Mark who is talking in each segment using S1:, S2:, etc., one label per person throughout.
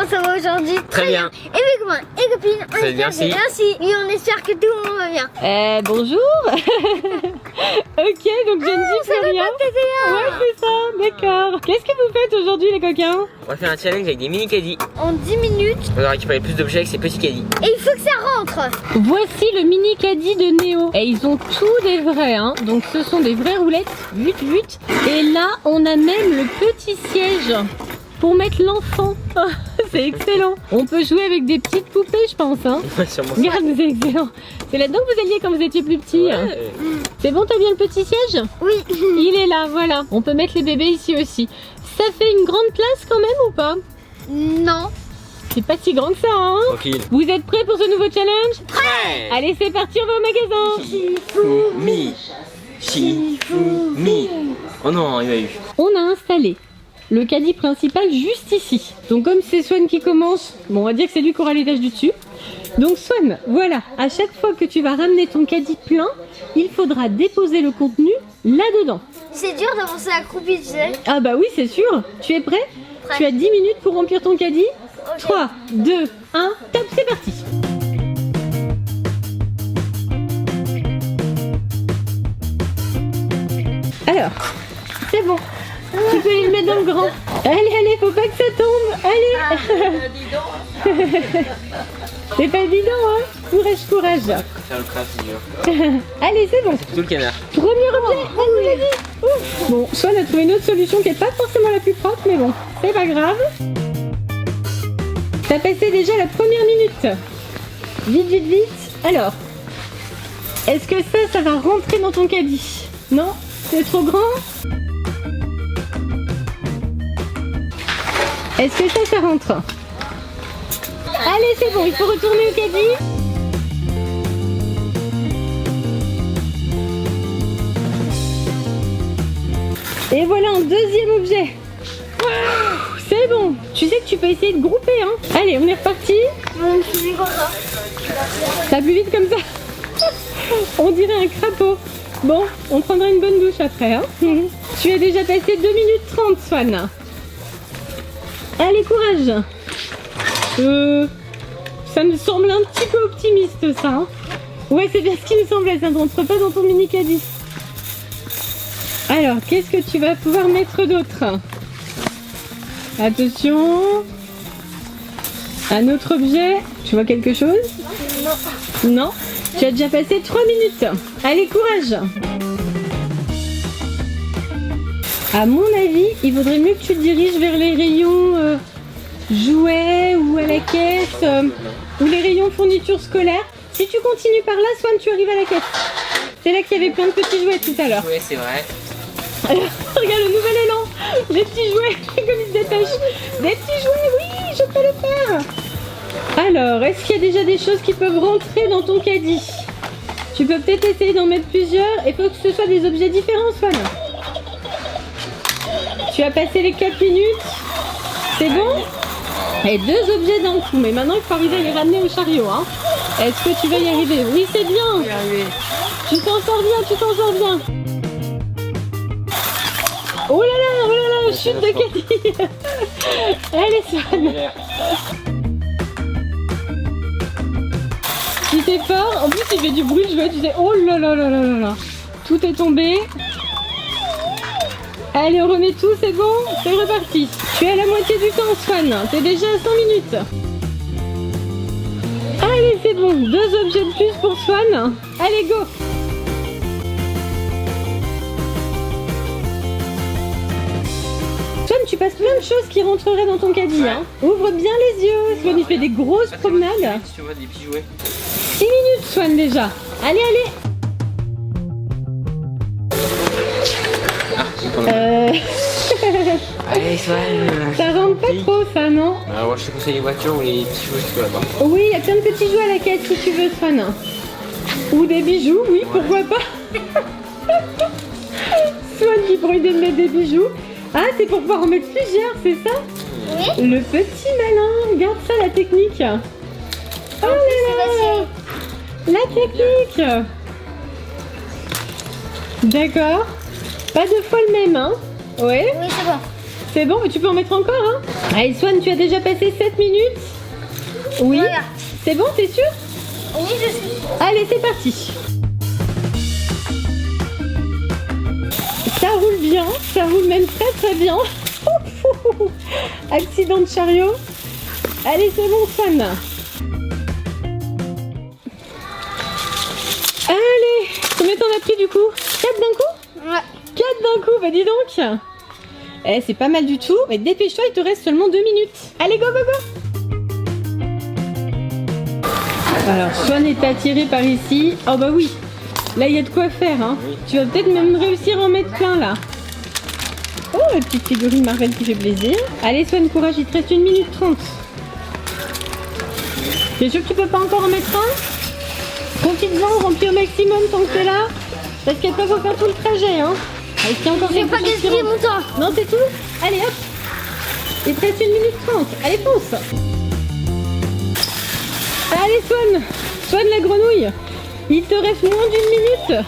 S1: comment ça va aujourd'hui?
S2: Très bien.
S1: Et mes copains et copines, on espère
S2: merci.
S1: que merci. Oui, on espère que tout le monde va bien.
S3: Bonjour. Ok, donc Genji, Florian. Ouais, c'est ça, d'accord. Qu'est-ce que vous faites aujourd'hui, les coquins?
S2: On va faire un challenge avec des mini caddies.
S1: En 10 minutes,
S2: On va récupérer plus d'objets avec ces petits caddies.
S1: et il faut que ça rentre.
S3: Voici le mini caddie de Néo. Et ils ont tous des vrais, hein. Donc ce sont des vraies roulettes, 8. Et là, on a même le petit siège pour mettre l'enfant. C'est excellent. On peut jouer avec des petites poupées, je pense, hein.
S2: Ouais, sûrement.
S3: Regarde, c'est excellent. C'est là-dedans que vous alliez quand vous étiez plus petit.
S2: Ouais.
S3: C'est bon, t'as bien le petit siège?
S1: Oui.
S3: Il est là, voilà. On peut mettre les bébés ici aussi. Ça fait une grande place quand même ou pas?
S1: Non.
S3: C'est pas si grand que ça, hein.
S2: Tranquille.
S3: Vous êtes prêts pour ce nouveau challenge?
S2: Prêt.
S3: Allez, c'est parti, on va au magasin.
S2: Shifumi. Shifumi. Oh non, il y a eu.
S3: On a installé le caddie principal juste ici. Donc comme c'est Swan qui commence, bon, on va dire que c'est lui qui aura l'étage du dessus. Donc Swan, voilà, à chaque fois que tu vas ramener ton caddie plein, il faudra déposer le contenu là-dedans.
S1: C'est dur d'avancer accroupi, tu sais.
S3: Ah bah oui, c'est sûr. Tu es prêt?
S1: Prêt.
S3: Tu as 10 minutes pour remplir ton caddie.
S1: Ok.
S3: 3, 2, 1, top, c'est parti. Alors, c'est bon. Tu peux les mettre dans le grand. Allez, faut pas que ça tombe. Allez. C'est pas évident, hein. Courage.
S2: Faire le craft, c'est dur.
S3: Allez, c'est bon.
S2: Plutôt le canard.
S3: Premier objet, vas-y. Ouf. Bon, Swan a trouvé une autre solution qui est pas forcément la plus propre, mais bon, c'est pas grave. T'as passé déjà la première minute. Vite. Alors, est-ce que ça va rentrer dans ton caddie? Non? C'est trop grand? Est-ce que ça rentre? Allez, c'est bon, il faut retourner au caddie. Et voilà un deuxième objet. C'est bon. Tu sais que tu peux essayer de grouper, hein. Allez, on est reparti.
S1: Mon petit comme ça.
S3: Ça va plus vite comme ça. On dirait un crapaud. Bon, on prendra une bonne douche après, hein. Tu as déjà passé 2 minutes 30, Swan. Allez, courage. Ça me semble un petit peu optimiste, ça, hein. Ouais, c'est bien ce qui me semblait. Ça ne rentre pas dans ton mini caddie. Alors, qu'est-ce que tu vas pouvoir mettre d'autre? Attention. Un autre objet. Tu vois quelque chose? Non. Tu as déjà passé 3 minutes. Allez, courage. À mon avis, il vaudrait mieux que tu te diriges vers les rayons jouets ou à la caisse ou les rayons fournitures scolaires. Si tu continues par là, Swan, tu arrives à la caisse. C'est là qu'il y avait plein de petits jouets tout à l'heure.
S2: Ouais, c'est vrai.
S3: Alors, regarde le nouvel élan. Les petits jouets, comme ils se dépêchent. Des petits jouets, oui, je peux le faire. Alors, est-ce qu'il y a déjà des choses qui peuvent rentrer dans ton caddie? Tu peux peut-être essayer d'en mettre plusieurs. Il faut que ce soit des objets différents, Swan. Tu as passé les 4 minutes. C'est bon? Et 2 objets d'un coup. Mais maintenant, il faut arriver à les ramener au chariot, hein. Est-ce que tu vas y arriver? Oui, c'est bien. Tu t'en sors bien. Oh là là, chute de caddie. Allez, Swan. Si t'es fort, en plus il fait du bruit, je vois, tu sais, oh là là. Tout est tombé. Allez, on remet tout, c'est bon, c'est reparti. Tu es à la moitié du temps, Swan. T'es déjà à 100 minutes. Allez, c'est bon, 2 objets de plus pour Swan. Allez, go. Swan, tu passes plein de choses qui rentreraient dans ton caddie, hein. Ouvre bien les yeux. Swan, il fait des grosses promenades.
S2: Si tu vois des petits jouets.
S3: 6 minutes, Swan, déjà. Allez.
S2: Allez, Swan.
S3: Ça rentre pas trop, ça, non?
S2: Alors, moi, je te conseille les voitures ou les petits jouets que tu peux là-bas.
S3: Oui, il y a plein de petits jouets à la caisse si tu veux, Swan. Ou des bijoux, oui, pourquoi pas. Swan qui prend l'idée de mettre des bijoux. Ah, c'est pour pouvoir en mettre plusieurs, c'est ça?
S1: Oui.
S3: Le petit malin, regarde ça, la technique. Oh là là, la technique. D'accord. Pas deux fois le même, hein? Ouais.
S1: Oui, c'est bon.
S3: C'est bon, mais tu peux en mettre encore, hein. Allez, Swan, tu as déjà passé 7 minutes. Oui.
S1: Voilà.
S3: C'est bon, t'es sûr?
S1: Oui, je suis.
S3: Allez, c'est parti. Ça roule bien, ça roule même très bien. Accident de chariot. Allez, c'est bon, Swan. Allez, combien t'en as pris du coup? 4 d'un coup?
S1: Ouais.
S3: 4 d'un coup, bah dis donc. Eh, c'est pas mal du tout, mais dépêche-toi, il te reste seulement 2 minutes. Allez, go, go, go. Alors, Swan est attiré par ici. Oh bah oui, là il y a de quoi faire, hein.
S2: Oui.
S3: Tu vas peut-être même réussir à en mettre plein là. Oh, la petite figurine Marvel qui fait plaisir. Allez, Swan, courage, il te reste 1 minute 30. T'es sûr que tu peux pas encore en mettre un? Profites-en, remplis au maximum tant que t'es là. Parce qu'après, faut faire tout le trajet, hein. Est-ce qu'il y a encore
S1: Je vais
S3: quelque
S1: pas
S3: chose qui
S1: gaspiller
S3: rentre?
S1: mon temps.
S3: Non, c'est tout. Allez, hop. Il te reste 1 minute 30. Allez, fonce. Allez, Swan. Swan, la grenouille. Il te reste moins d'1 minute.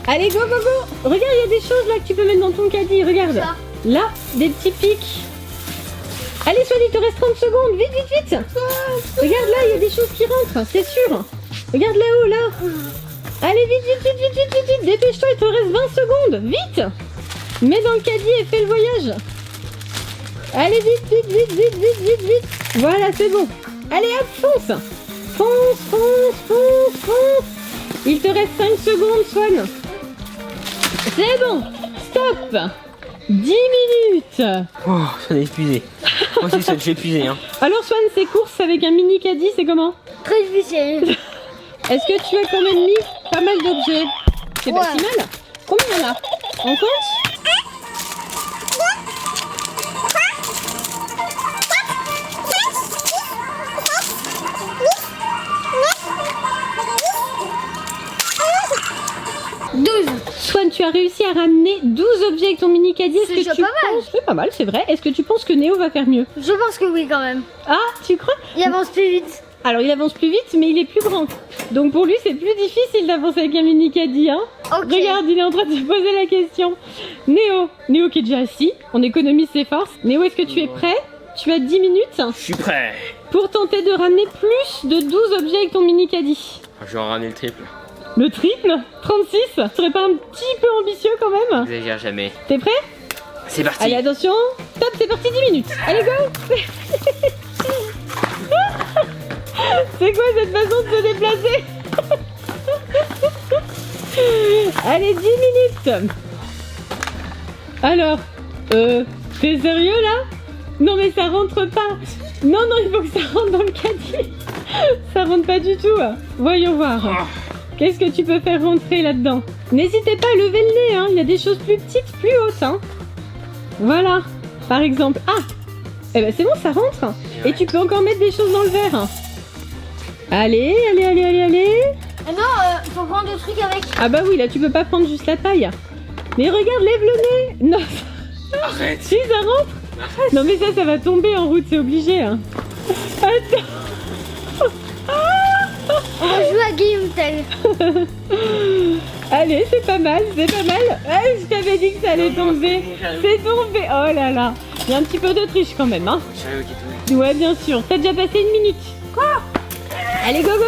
S3: Allez, go, go, go. Regarde, il y a des choses là que tu peux mettre dans ton caddie. Regarde.
S1: Ça.
S3: Là, des petits pics. Allez, Swan, il te reste 30 secondes. Vite, vite, vite. Regarde là, il y a des choses qui rentrent, c'est sûr. Regarde là-haut, là. Allez, vite, vite, vite, vite, vite, vite. Dépêche-toi, il te reste 20 secondes. Vite. Mets dans le caddie et fais le voyage. Allez, vite, vite, vite, vite, vite, vite, vite. Voilà, c'est bon. Allez, hop, fonce. Fonce, fonce, fonce, fonce. Il te reste 5 secondes, Swan. C'est bon. Stop. 10 minutes.
S2: Oh, Swan est épuisé. Moi aussi, Swan, je suis épuisé. Hein.
S3: Alors, Swan, ces courses avec un mini caddie, c'est comment?
S1: Très difficile.
S3: Est-ce que tu as quand même mis pas mal d'objets? C'est pas
S1: Ouais.
S3: si mal. Combien il y en a? On compte? Swan, tu as réussi à ramener 12 objets avec ton mini caddie. Est-ce
S1: C'est
S3: que
S1: déjà
S3: tu
S1: pas mal.
S3: penses... C'est pas mal, c'est vrai. Est-ce que tu penses que Néo va faire mieux?
S1: Je pense que oui quand même.
S3: Ah, tu crois?
S1: Il avance plus vite.
S3: Alors, il avance plus vite, mais il est plus grand. Donc, pour lui, c'est plus difficile d'avancer avec un mini caddie, hein.
S1: Ok.
S3: Regarde, il est en train de se poser la question. Néo qui est déjà assis, on économise ses forces. Néo, est-ce que tu es prêt? Tu as 10 minutes
S2: Je suis prêt.
S3: pour tenter de ramener plus de 12 objets avec ton mini caddie.
S2: Je vais en ramener le triple.
S3: Le triple? 36? Ce serait pas un petit peu ambitieux quand même?
S2: J'exagère jamais.
S3: T'es prêt?
S2: C'est parti.
S3: Allez, attention. Stop, c'est parti, 10 minutes. Allez, go. C'est quoi cette façon de se déplacer? Allez, 10 minutes. Alors, t'es sérieux là? Non mais ça rentre pas. Non, il faut que ça rentre dans le caddie. Ça rentre pas du tout. Voyons voir. Qu'est-ce que tu peux faire rentrer là-dedans? N'hésitez pas à lever le nez, hein. Il y a des choses plus petites, plus hautes, hein. Voilà, par exemple. Ah, eh ben c'est bon, ça rentre. Et tu peux encore mettre des choses dans le verre. Allez.
S1: Ah non, faut prendre le truc avec.
S3: Ah bah oui, là tu peux pas prendre juste la paille. Mais regarde, lève le nez. Non,
S2: Arrête.
S3: si ça rentre. Non mais ça va tomber en route, c'est obligé. Hein. Attends.
S1: On va jouer à Guillaume Tell.
S3: Allez, c'est pas mal. Ah, je t'avais dit que ça allait tomber. C'est tombé. Oh là là. Il y a un petit peu de triche quand même, hein.
S2: Chariot qui tourne.
S3: Ouais, bien sûr. T'as déjà passé 1 minute. Quoi? Allez, go, go,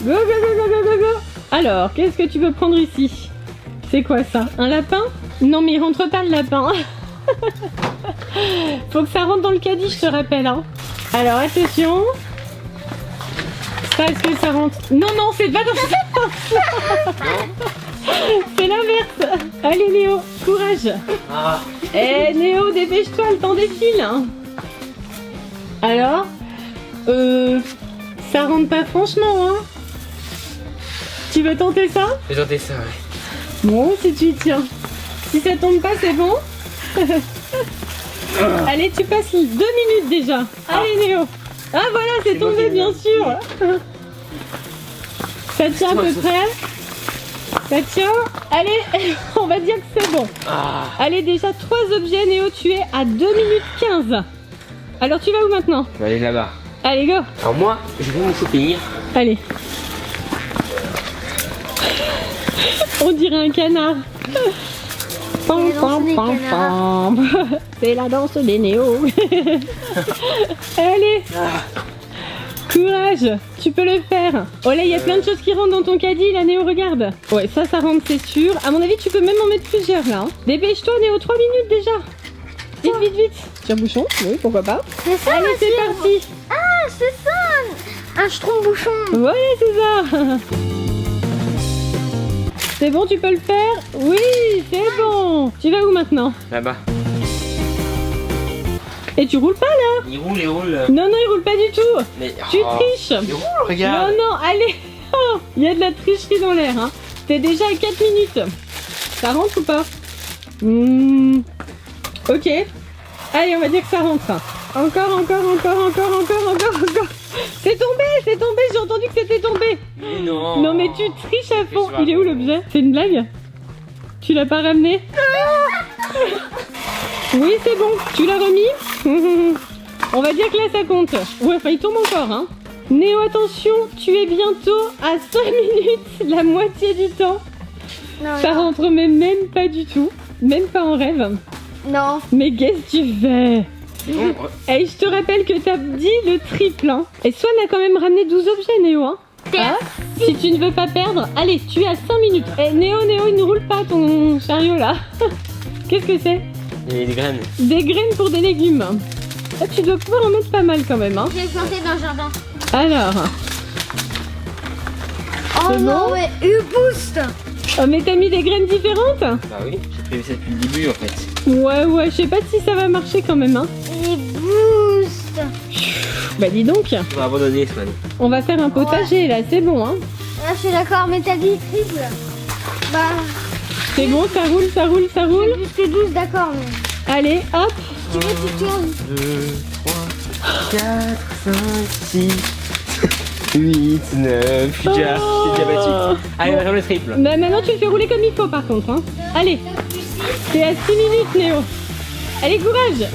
S3: go. Go. Alors, qu'est-ce que tu veux prendre ici? C'est quoi ça? Un lapin? Non, mais il rentre pas le lapin. Faut que ça rentre dans le caddie, je te rappelle, hein. Alors, attention. Est-ce que ça rentre? Non, c'est pas dans ça. C'est l'inverse. Allez, Néo, courage.
S2: Ah.
S3: Eh, Néo, dépêche-toi, le temps défile. Hein. Alors, ça rentre pas franchement, hein. Tu veux tenter ça?
S2: J'ai tenté ça, ouais.
S3: Bon, si tu y tiens. Si ça tombe pas, c'est bon. Allez, tu passes 2 minutes déjà. Allez, Néo. Ah voilà, c'est
S2: C'est moi
S3: tombé
S2: qui
S3: bien
S2: l'ai.
S3: sûr. Ça tient à peu près. Ça tient. Allez, on va dire que c'est bon.
S2: Ah.
S3: Allez, déjà 3 objets, Néo, tu es à 2 minutes 15. Alors tu vas où maintenant?
S2: On va aller là-bas.
S3: Allez, go.
S2: Alors moi, je vais me soutenir.
S3: Allez. On dirait un canard. Pam,
S1: danse
S3: pam,
S1: des
S3: pam,
S1: canards.
S3: pam. C'est la danse des néos. Allez, courage, tu peux le faire. Oh là, il y a plein de choses qui rentrent dans ton caddie, là, Néo, regarde. Ouais, ça rentre, c'est sûr. À mon avis, tu peux même en mettre plusieurs, là. Hein. Dépêche-toi, Néo, 3 minutes déjà. Vite, vite, vite. Tire-bouchon, oui, pourquoi pas.
S1: C'est ça,
S3: Allez, c'est parti.
S1: Ah, c'est ça. Un schtroumpf-bouchon.
S3: Voilà, c'est ça. C'est bon, tu peux le faire? Oui, c'est bon. Tu vas où maintenant?
S2: Là-bas.
S3: Et tu roules pas là?
S2: Il roule, il roule.
S3: Non, non, il roule pas du tout.
S2: Mais,
S3: Tu
S2: oh,
S3: triches.
S2: il roule, regarde.
S3: Non, non, allez. Oh, il y a de la tricherie dans l'air. Hein. T'es déjà à 4 minutes. Ça rentre ou pas? Ok. Allez, on va dire que ça rentre. Encore. C'est tombé, j'ai entendu que c'était tombé.
S2: Mais non.
S3: Non mais tu triches à fond.
S2: Mais
S3: Il est où l'objet? C'est une blague? Tu l'as pas ramené? Oui, c'est bon. Tu l'as remis? On va dire que là ça compte. Ouais, enfin il tombe encore. Hein. Néo, attention, tu es bientôt à 5 minutes, la moitié du temps.
S1: Non,
S3: Ça
S1: non.
S3: rentre même pas du tout. Même pas en rêve.
S1: Non.
S3: Mais qu'est-ce que tu fais? Et je te rappelle que t'as dit le triple. Hein. Et Swan a quand même ramené 12 objets, Néo. Hein. Hein? Si tu ne veux pas perdre, allez, tu es à 5 minutes. Et Néo, il ne roule pas ton chariot là. Qu'est-ce que c'est?
S2: Il y a des graines.
S3: Des graines pour des légumes. Là, tu dois pouvoir en mettre pas mal quand même. Hein.
S1: J'ai planté dans le jardin.
S3: Alors.
S1: Oh
S3: C'est
S1: non,
S3: bon
S1: ouais, boost.
S3: Oh, mais t'as mis des graines différentes?
S2: Bah oui, j'ai prévu ça depuis le début en fait.
S3: Ouais, je sais pas si ça va marcher quand même. Hein.
S1: Et boost.
S3: Bah dis donc,
S2: On va abandonner, Swan.
S3: on va faire un potager là, c'est bon. Hein.
S1: Là, je suis d'accord, mais t'as dit triple. Bah,
S3: C'est bon, ça roule.
S1: plus que 12, d'accord, mais.
S3: Allez, hop.
S1: Tu veux, tu tournes.
S2: 2, 3, 4, 5, 6, 8, 9. Je suis déjà battu. Allez, on va faire le triple.
S3: Bah, maintenant tu le fais rouler comme il faut par contre. Hein. Allez, t'es à 6 minutes, Néo. Allez, courage.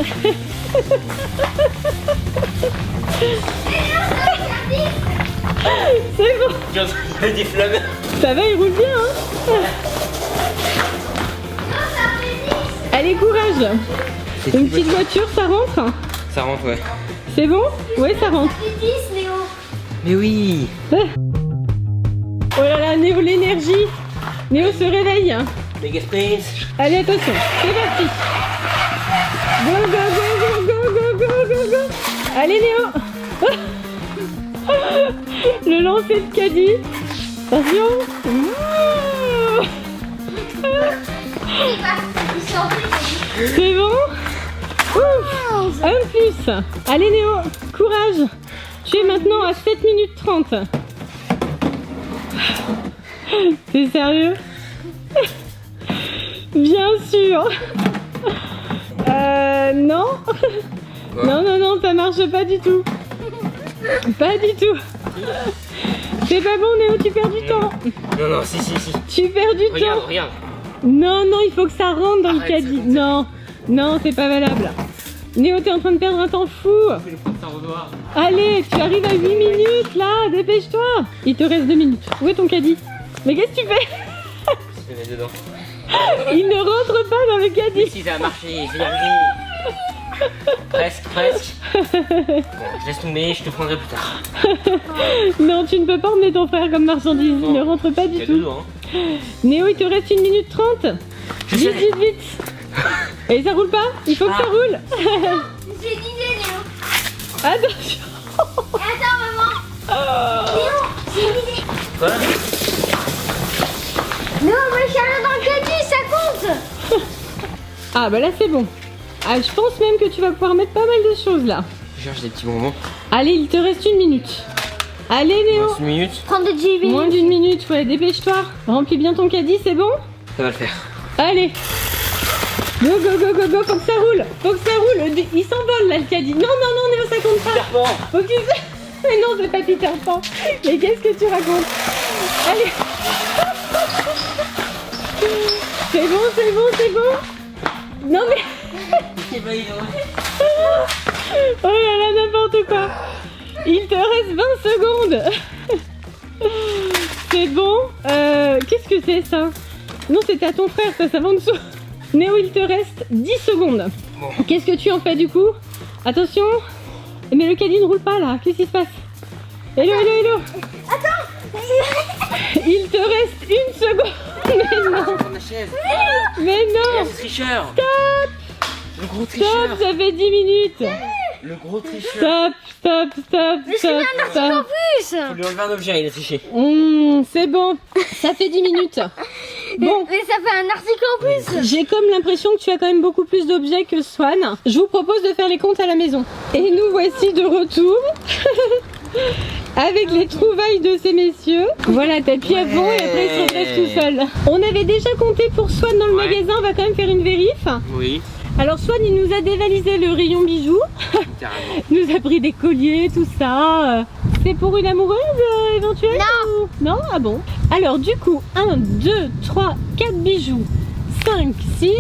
S3: C'est bon.
S2: J'ai des flammes.
S3: Ça va, il roule bien. Hein. Allez, courage. Une petite voiture, ça rentre?
S2: Ça rentre, ouais.
S3: C'est bon? Ouais, ça rentre.
S1: Plus 10, Léo.
S2: Mais oui.
S3: Oh là là, Néo, l'énergie. Néo se réveille.
S2: Mega Sprint.
S3: Allez, attention, c'est parti. Go. Allez, Néo. Le lancer de caddie. Attention. Ouh. C'est bon? Ouf. Un de plus. Allez, Néo, courage. Tu es maintenant à 7 minutes 30. T'es sérieux? Bien sûr. Non. Non, ça marche pas du tout. Pas du tout. C'est pas bon, Néo, tu perds du temps.
S2: Non, si.
S3: Tu perds du temps.
S2: Regarde.
S3: Non, il faut que ça rentre dans le
S2: Arrête,
S3: caddie.
S2: c'est
S3: Non, c'est pas valable. Néo, t'es en train de perdre un temps fou. Allez, tu arrives à 8 minutes là, dépêche-toi. Il te reste 2 minutes. Où est ton caddie? Mais qu'est-ce que tu fais?
S2: Je vais mettre dedans.
S3: Il ne rentre pas dans le caddie.
S2: Si ça a marché, je vais y arriver. Presque. Bon, je laisse tomber, je te prendrai plus tard.
S3: Non, tu ne peux pas emmener ton frère comme marchandise. Il ne rentre pas
S2: Il y
S3: du
S2: a
S3: tout.
S2: dedans, hein.
S3: Néo, il te reste 1 minute 30.
S2: Je sais.
S3: Vite. Et ça roule pas? Il faut que ça roule.
S1: J'ai une idée, Léo.
S3: Attention.
S1: Attends, maman. Léo, j'ai une idée.
S2: Quoi?
S1: Non, moi, je suis allée dans le caddie, ça compte.
S3: Ah bah là c'est bon. Ah, je pense même que tu vas pouvoir mettre pas mal de choses là.
S2: Je cherche des petits bonbons.
S3: Allez, il te reste 1 minute. Allez, Néo.
S2: 1 minute,
S1: Prends de JV.
S3: Moins d'1 minute, ouais, dépêche-toi. Remplis bien ton caddie, c'est bon?
S2: ça va le faire.
S3: Allez. Go, faut que ça roule. Il s'envole là le caddie. Non, Néo, ça compte pas. Faut que tu... Mais non, c'est pas Peter Pan. Mais qu'est-ce que tu racontes? Allez. C'est bon. Non mais... Oh là là, n'importe quoi. Il te reste 20 secondes. C'est bon. Qu'est-ce que c'est ça? Non, c'était à ton frère, ça va en dessous. Néo, il te reste 10 secondes.
S2: Bon.
S3: Qu'est-ce que tu en fais du coup? Attention. Mais le caddie ne roule pas là. Qu'est-ce qui se passe? Hello, hello, hello.
S1: Attends.
S3: Il te reste 1 seconde. Mais non.
S2: On achève.
S3: Mais non.
S2: Le tricheur.
S3: Stop.
S2: Le gros
S3: Stop,
S2: tricheur.
S3: ça fait 10 minutes.
S2: Le gros tricheur.
S3: Stop, stop, stop,
S1: Mais je
S3: stop,
S1: fais un article en
S3: stop.
S1: plus.
S2: Faut lui enlever un objet, il a triché.
S3: C'est bon. Ça fait 10 minutes. Bon.
S1: Mais ça fait un article en plus.
S3: J'ai comme l'impression que tu as quand même beaucoup plus d'objets que Swan. Je vous propose de faire les comptes à la maison. Et nous voici de retour avec les trouvailles de ces messieurs. Voilà, tapis à fond et après ils sont presque tout seuls. On avait déjà compté pour Swan dans le
S2: Ouais.
S3: magasin, on va quand même faire une vérif.
S2: Oui,
S3: Alors Swan il nous a dévalisé le rayon bijoux,
S2: carrément.
S3: il nous a pris des colliers, tout ça. C'est pour une amoureuse éventuelle?
S1: Non.
S3: Non. Ah bon? Alors du coup, 1, 2, 3, 4 bijoux, 5, 6,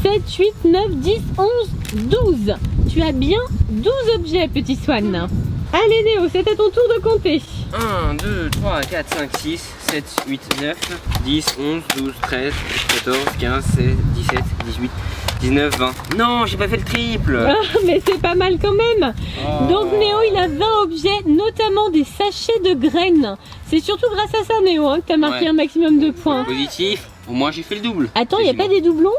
S3: 7, 8, 9, 10, 11, 12. Tu as bien 12 objets, petit Swan. Allez Néo, c'est à ton tour de compter.
S2: 1, 2, 3, 4, 5, 6, 7, 8, 9, 10, 11, 12, 13, 14, 15, 16, 17, 18, 19, 20. Non, j'ai pas fait le triple.
S3: Ah, mais c'est pas mal quand même.
S2: Oh.
S3: Donc Néo, il a 20 objets, notamment des sachets de graines. C'est surtout grâce à ça Néo hein, que tu as marqué
S2: Ouais.
S3: un maximum de points.
S2: Positif, au moins j'ai fait le double.
S3: Attends, il n'y a pas des doublons?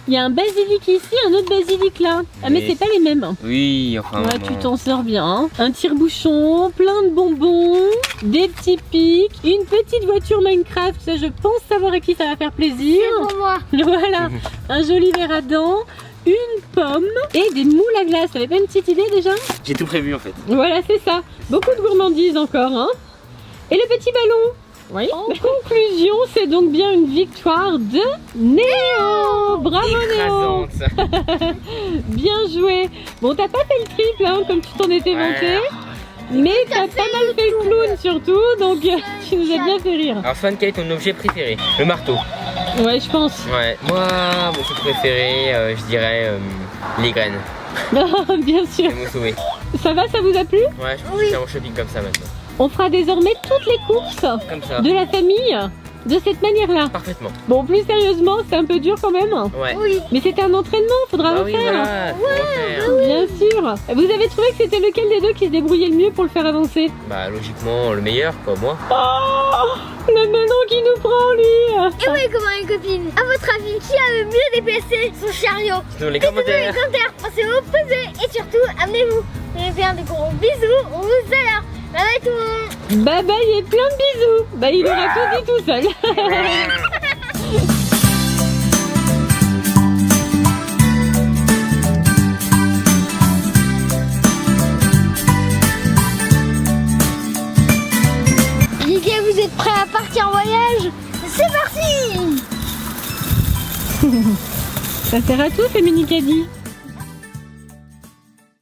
S3: Il y a un basilic ici, un autre basilic là. Ah mais
S2: Oui.
S3: c'est pas les mêmes.
S2: Oui, enfin.
S3: Ouais, tu
S2: bon.
S3: t'en sors bien. Hein. Un tire-bouchon, plein de bonbons, des petits pics, une petite voiture Minecraft. Ça, je pense savoir à qui ça va faire plaisir.
S1: C'est pour moi.
S3: Voilà, un joli verre à dents, une pomme et des moules à glace. T'avais pas une petite idée déjà?
S2: J'ai tout prévu en fait.
S3: Voilà, c'est ça. Beaucoup de gourmandises encore. Hein. Et le petit ballon. Oui. En conclusion, c'est donc bien une victoire de Néo. Bravo Néo.
S2: Écrasante.
S3: Bien joué. Bon, t'as pas fait le triple hein, comme tu t'en étais vanté. Mais t'as pas mal fait le clown surtout, donc tu nous as bien fait rire.
S2: Alors Swan, quel est ton objet préféré? Le marteau.
S3: Ouais, je pense.
S2: Ouais. Moi, mon truc préféré, je dirais les graines.
S3: Bien sûr.
S2: Les mots sauvés.
S3: Ça va, ça vous a plu?
S2: Ouais, je pense que je fais mon shopping comme ça maintenant.
S3: On fera désormais toutes les courses
S2: Comme ça.
S3: de la famille de cette manière-là.
S2: Parfaitement.
S3: Bon, plus sérieusement, c'est un peu dur quand même.
S2: Ouais.
S1: Oui.
S3: Mais c'était un entraînement, faudra
S2: Ah
S3: refaire.
S2: oui, voilà. faut refaire.
S3: Bien sûr. Vous avez trouvé que c'était lequel des deux qui se débrouillait le mieux pour le faire avancer?
S2: Bah logiquement le meilleur quoi, moi.
S3: Oh, le melon qui nous prend lui.
S1: Et oui, comment les copines? À votre avis, qui a le mieux déplacé son chariot?
S2: Dans les
S1: Mettez-nous dans les
S2: commentaires.
S1: commentaires, pensez au peser et surtout, amenez-vous. Je vais faire des gros bisous, on vous salue. Bye bye tout le monde.
S3: Bye bye et plein de bisous. Bah il aura tout dit tout seul.
S1: Les gars, vous êtes prêts à partir en voyage? C'est parti.
S3: Ça sert à tout ces mini caddies.